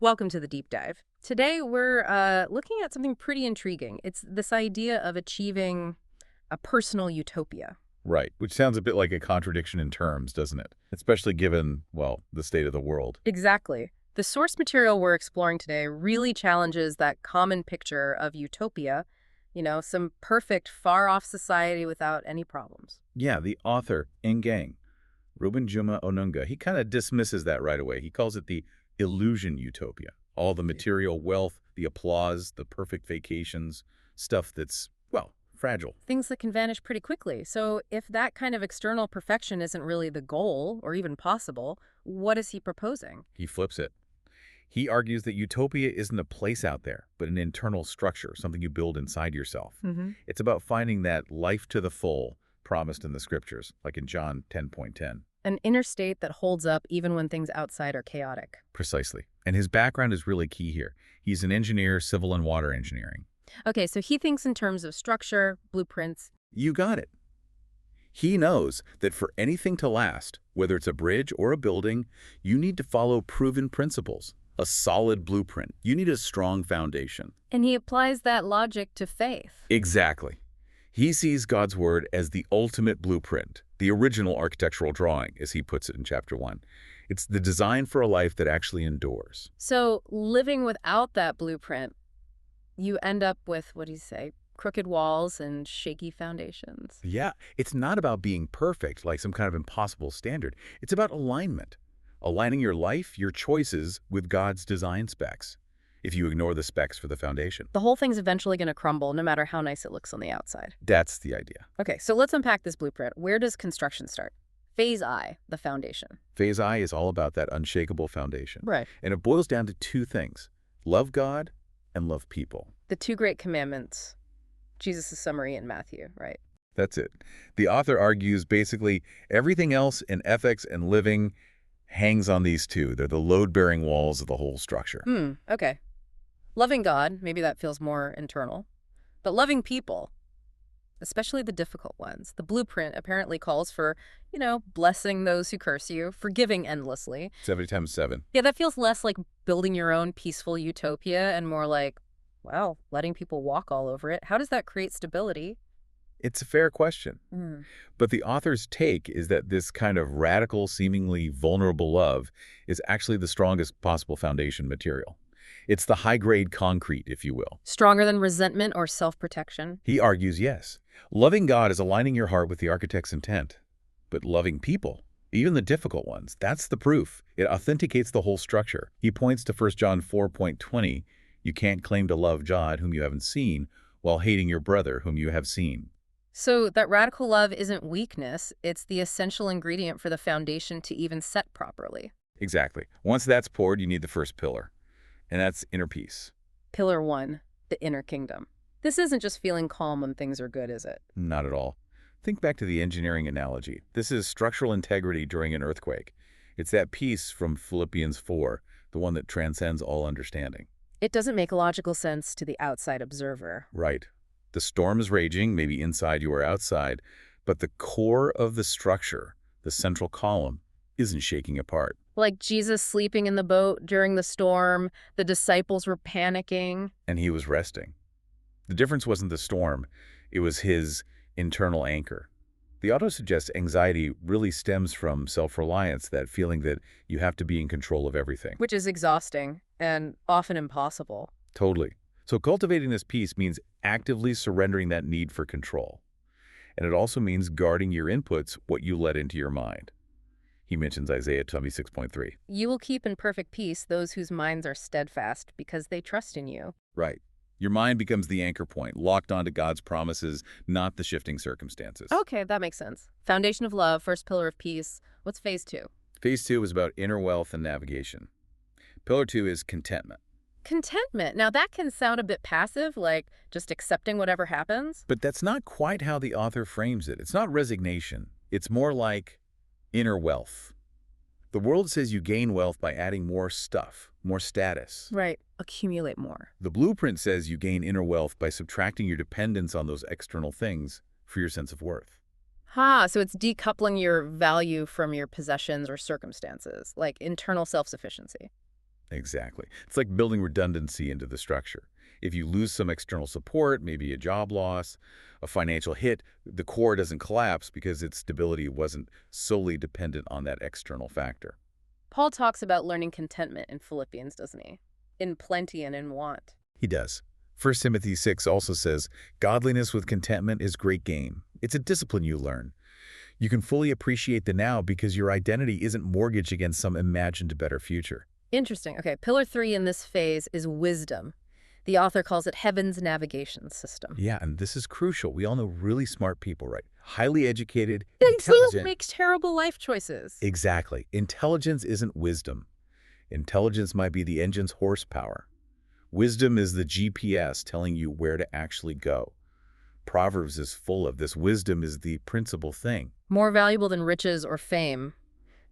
Welcome to the deep dive. Today we're looking at something pretty intriguing. It's this idea of achieving a personal utopia. Right, which sounds a bit like a contradiction in terms, doesn't it? Especially given, well, the state of the world. Exactly. The source material we're exploring today really challenges that common picture of utopia, some perfect, far-off society without any problems. Yeah, the author, Ngang, Reuben Juma Onunga, he kind of dismisses that right away. He calls it the illusion utopia. All the material wealth, the applause, the perfect vacations, stuff that's, well, fragile. Things that can vanish pretty quickly. So if that kind of external perfection isn't really the goal or even possible, what is he proposing? He flips it. He argues that utopia isn't a place out there, but an internal structure, something you build inside yourself. It's about finding that life to the full promised in the scriptures, like in John 10:10. An inner state that holds up even when things outside are chaotic. Precisely. And his background is really key here. He's an engineer, civil and water engineering. Okay, so he thinks in terms of structure, blueprints. You got it. He knows that for anything to last, whether it's a bridge or a building, you need to follow proven principles, a solid blueprint. You need a strong foundation. And he applies that logic to faith. Exactly. He sees God's word as the ultimate blueprint, the original architectural drawing, as he puts it in chapter 1. It's the design for a life that actually endures. So living without that blueprint, you end up with, what do you say, crooked walls and shaky foundations. Yeah, it's not about being perfect, like some kind of impossible standard. It's about alignment. Aligning your life, your choices, with God's design specs. If you ignore the specs for the foundation. The whole thing's eventually going to crumble, no matter how nice it looks on the outside. That's the idea. Okay, so let's unpack this blueprint. Where does construction start? Phase I, the foundation. Phase I is all about that unshakable foundation. Right. And it boils down to two things. Love God and love people. The two great commandments. Jesus' summary in Matthew, right? That's it. The author argues basically everything else in ethics and living hangs on these two. They're the load-bearing walls of the whole structure. Okay. Loving God, maybe that feels more internal. But loving people, especially the difficult ones. The blueprint apparently calls for, blessing those who curse you, forgiving endlessly. 70 times 7. Yeah, that feels less like building your own peaceful utopia and more like, well, letting people walk all over it. How does that create stability? It's a fair question. But the author's take is that this kind of radical, seemingly vulnerable love is actually the strongest possible foundation material. It's the high-grade concrete, if you will. Stronger than resentment or self-protection? He argues yes. Loving God is aligning your heart with the architect's intent. But loving people, even the difficult ones, that's the proof. It authenticates the whole structure. He points to 1 John 4:20. You can't claim to love God whom you haven't seen while hating your brother whom you have seen. So that radical love isn't weakness. It's the essential ingredient for the foundation to even set properly. Exactly. Once that's poured, you need the first pillar. And that's inner peace. Pillar 1, the inner kingdom. This isn't just feeling calm when things are good, is it? Not at all. Think back to the engineering analogy. This is structural integrity during an earthquake. It's that peace from Philippians 4, the one that transcends all understanding. It doesn't make logical sense to the outside observer. Right. The storm is raging, maybe inside you or outside, but the core of the structure, the central column, isn't shaking apart. Like Jesus sleeping in the boat during the storm, the disciples were panicking. And he was resting. The difference wasn't the storm, it was his internal anchor. The author suggests anxiety really stems from self-reliance, that feeling that you have to be in control of everything. Which is exhausting and often impossible. Totally. So cultivating this peace means actively surrendering that need for control. And it also means guarding your inputs, what you let into your mind. He mentions Isaiah 26:3. You will keep in perfect peace those whose minds are steadfast because they trust in you. Right. Your mind becomes the anchor point, locked onto God's promises, not the shifting circumstances. Okay, that makes sense. Foundation of love, first pillar of peace. What's phase 2? Phase 2 is about inner wealth and navigation. Pillar 2 is contentment. Contentment. Now that can sound a bit passive, like just accepting whatever happens. But that's not quite how the author frames it. It's not resignation. It's more like inner wealth. The world says you gain wealth by adding more stuff, more status. Right. Accumulate more. The blueprint says you gain inner wealth by subtracting your dependence on those external things for your sense of worth. So it's decoupling your value from your possessions or circumstances, like internal self-sufficiency. Exactly. It's like building redundancy into the structure. If you lose some external support, maybe a job loss, a financial hit, the core doesn't collapse because its stability wasn't solely dependent on that external factor. Paul talks about learning contentment in Philippians, doesn't he? In plenty and in want. He does. 1 Timothy 6 also says, godliness with contentment is great gain. It's a discipline you learn. You can fully appreciate the now because your identity isn't mortgaged against some imagined better future. Interesting. Okay, pillar 3 in this phase is wisdom. The author calls it heaven's navigation system. Yeah, and this is crucial. We all know really smart people, right? Highly educated, They still intelligent. makes terrible life choices. Exactly. Intelligence isn't wisdom. Intelligence might be the engine's horsepower. Wisdom is the GPS telling you where to actually go. Proverbs is full of this. Wisdom is the principal thing. More valuable than riches or fame,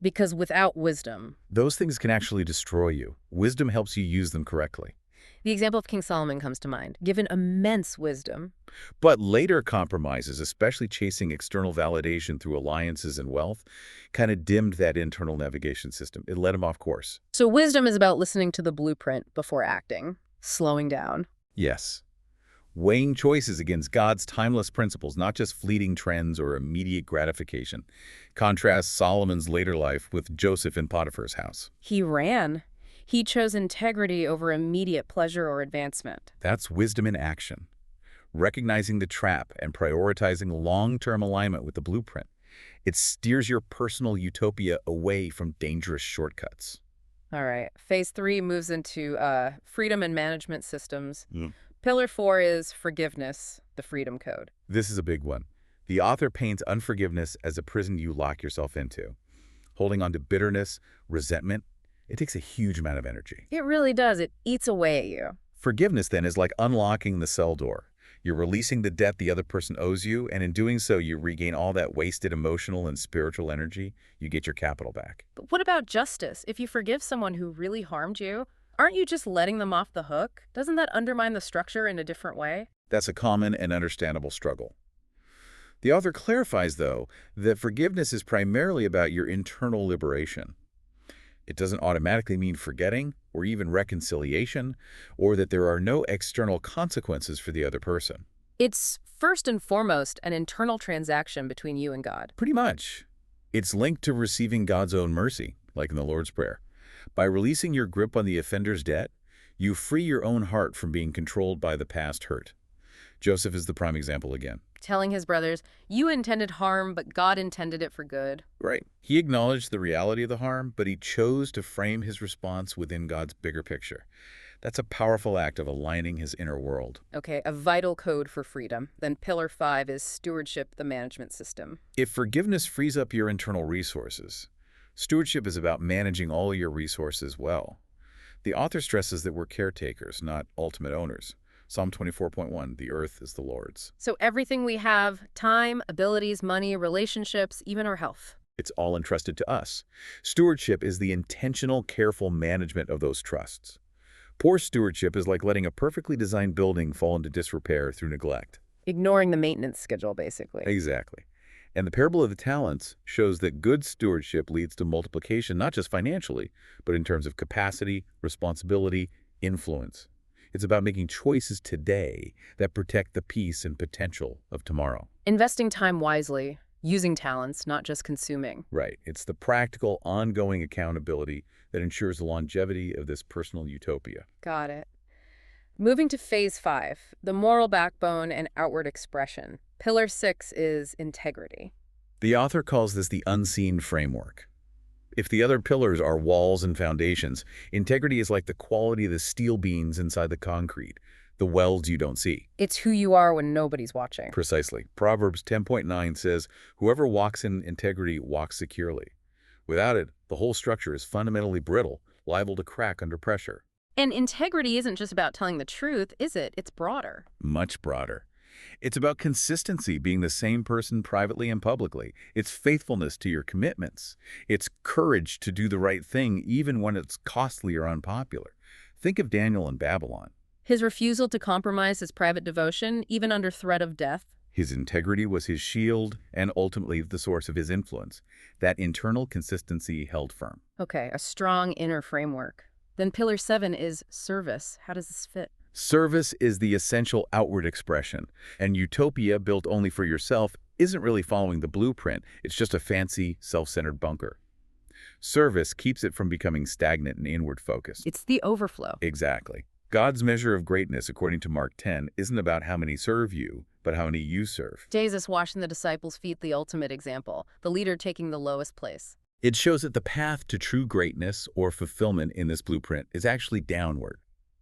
because without wisdom. Those things can actually destroy you. Wisdom helps you use them correctly. The example of King Solomon comes to mind. Given immense wisdom, But later compromises, especially chasing external validation through alliances and wealth, kind of dimmed that internal navigation system. It led him off course. so wisdom is about listening to the blueprint before acting, slowing down. Yes. Weighing choices against God's timeless principles, not just fleeting trends or immediate gratification. Contrast Solomon's later life with Joseph in Potiphar's house. He ran. He chose integrity over immediate pleasure or advancement. That's wisdom in action. Recognizing the trap and prioritizing long-term alignment with the blueprint. It steers your personal utopia away from dangerous shortcuts. All right. Phase 3 moves into freedom and management systems. Yeah. Pillar 4 is forgiveness, the freedom code. This is a big one. The author paints unforgiveness as a prison you lock yourself into. Holding on to bitterness, resentment, it takes a huge amount of energy. It really does. It eats away at you. Forgiveness, then, is like unlocking the cell door. You're releasing the debt the other person owes you, and in doing so, you regain all that wasted emotional and spiritual energy. You get your capital back. But what about justice? If you forgive someone who really harmed you, aren't you just letting them off the hook? Doesn't that undermine the structure in a different way? That's a common and understandable struggle. The author clarifies, though, that forgiveness is primarily about your internal liberation. It doesn't automatically mean forgetting or even reconciliation, or that there are no external consequences for the other person. It's first and foremost an internal transaction between you and God. Pretty much. It's linked to receiving God's own mercy, like in the Lord's Prayer. By releasing your grip on the offender's debt, you free your own heart from being controlled by the past hurt. Joseph is the prime example again. Telling his brothers, you intended harm, but God intended it for good. Right. He acknowledged the reality of the harm, but he chose to frame his response within God's bigger picture. That's a powerful act of aligning his inner world. Okay, a vital code for freedom. Then pillar 5 is stewardship, the management system. If forgiveness frees up your internal resources, stewardship is about managing all your resources well. The author stresses that we're caretakers, not ultimate owners. Psalm 24.1, the earth is the Lord's. So everything we have, time, abilities, money, relationships, even our health. It's all entrusted to us. Stewardship is the intentional, careful management of those trusts. Poor stewardship is like letting a perfectly designed building fall into disrepair through neglect. Ignoring the maintenance schedule, basically. Exactly. And the parable of the talents shows that good stewardship leads to multiplication, not just financially, but in terms of capacity, responsibility, influence. It's about making choices today that protect the peace and potential of tomorrow. Investing time wisely, using talents, not just consuming. Right. It's the practical, ongoing accountability that ensures the longevity of this personal utopia. Got it. Moving to phase 5, the moral backbone and outward expression. Pillar 6 is integrity. The author calls this the unseen framework. If the other pillars are walls and foundations, integrity is like the quality of the steel beams inside the concrete, the welds you don't see. It's who you are when nobody's watching. Precisely. Proverbs 10.9 says, whoever walks in integrity walks securely. Without it, the whole structure is fundamentally brittle, liable to crack under pressure. And integrity isn't just about telling the truth, is it? It's broader. Much broader. It's about consistency, being the same person privately and publicly. It's faithfulness to your commitments. It's courage to do the right thing even when it's costly or unpopular. Think of Daniel in Babylon. His refusal to compromise his private devotion, even under threat of death. His integrity was his shield and ultimately the source of his influence. That internal consistency held firm. Okay, a strong inner framework. Then pillar 7 is service. How does this fit? Service is the essential outward expression, and utopia built only for yourself isn't really following the blueprint. It's just a fancy, self-centered bunker. Service keeps it from becoming stagnant and inward-focused. It's the overflow. Exactly. God's measure of greatness, according to Mark 10, isn't about how many serve you, but how many you serve. Jesus washing the disciples' feet, the ultimate example, the leader taking the lowest place. It shows that the path to true greatness or fulfillment in this blueprint is actually downward,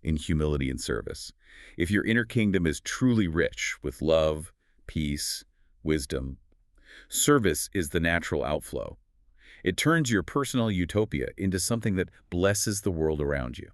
in humility and service. If your inner kingdom is truly rich with love, peace, wisdom, service is the natural outflow. It turns your personal utopia into something that blesses the world around you.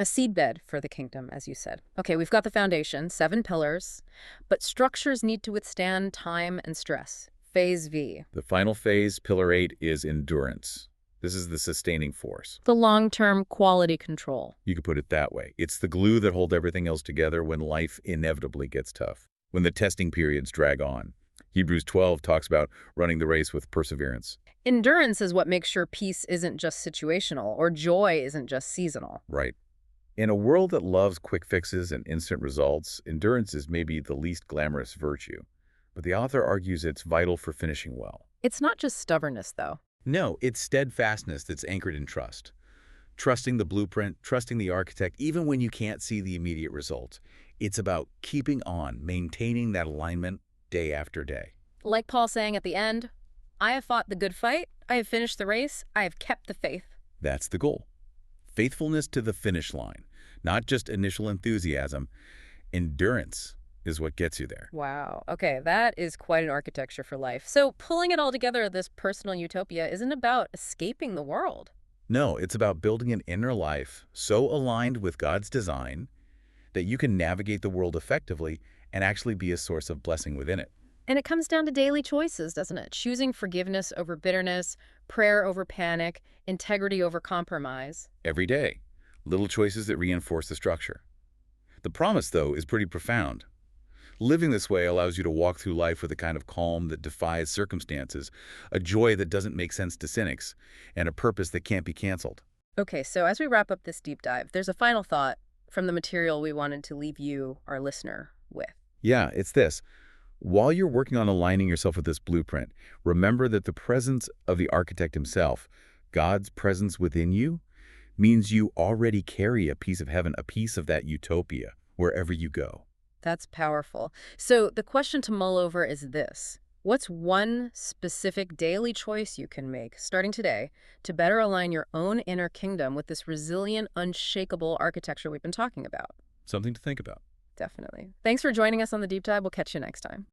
A seedbed for the kingdom, as you said. Okay, we've got the foundation, 7 pillars, but structures need to withstand time and stress. Phase V. The final phase, pillar 8, is endurance. This is the sustaining force. The long-term quality control. You could put it that way. It's the glue that holds everything else together when life inevitably gets tough, when the testing periods drag on. Hebrews 12 talks about running the race with perseverance. Endurance is what makes sure peace isn't just situational or joy isn't just seasonal. Right. In a world that loves quick fixes and instant results, endurance is maybe the least glamorous virtue. But the author argues it's vital for finishing well. It's not just stubbornness, though. No, it's steadfastness that's anchored in trust. Trusting the blueprint, trusting the architect, even when you can't see the immediate result. It's about keeping on, maintaining that alignment day after day. Like Paul saying at the end, I have fought the good fight, I have finished the race, I have kept the faith. That's the goal. Faithfulness to the finish line, not just initial enthusiasm. Endurance is what gets you there. Wow. Okay, that is quite an architecture for life. So pulling it all together, this personal utopia isn't about escaping the world. No, it's about building an inner life so aligned with God's design that you can navigate the world effectively and actually be a source of blessing within it. And it comes down to daily choices, doesn't it? Choosing forgiveness over bitterness, prayer over panic, integrity over compromise. Every day, little choices that reinforce the structure. The promise, though, is pretty profound. Living this way allows you to walk through life with a kind of calm that defies circumstances, a joy that doesn't make sense to cynics, and a purpose that can't be canceled. Okay, so as we wrap up this deep dive, there's a final thought from the material we wanted to leave you, our listener, with. Yeah, it's this. While you're working on aligning yourself with this blueprint, remember that the presence of the architect himself, God's presence within you, means you already carry a piece of heaven, a piece of that utopia, wherever you go. That's powerful. So the question to mull over is this. What's one specific daily choice you can make, starting today, to better align your own inner kingdom with this resilient, unshakable architecture we've been talking about? Something to think about. Definitely. Thanks for joining us on the Deep Dive. We'll catch you next time.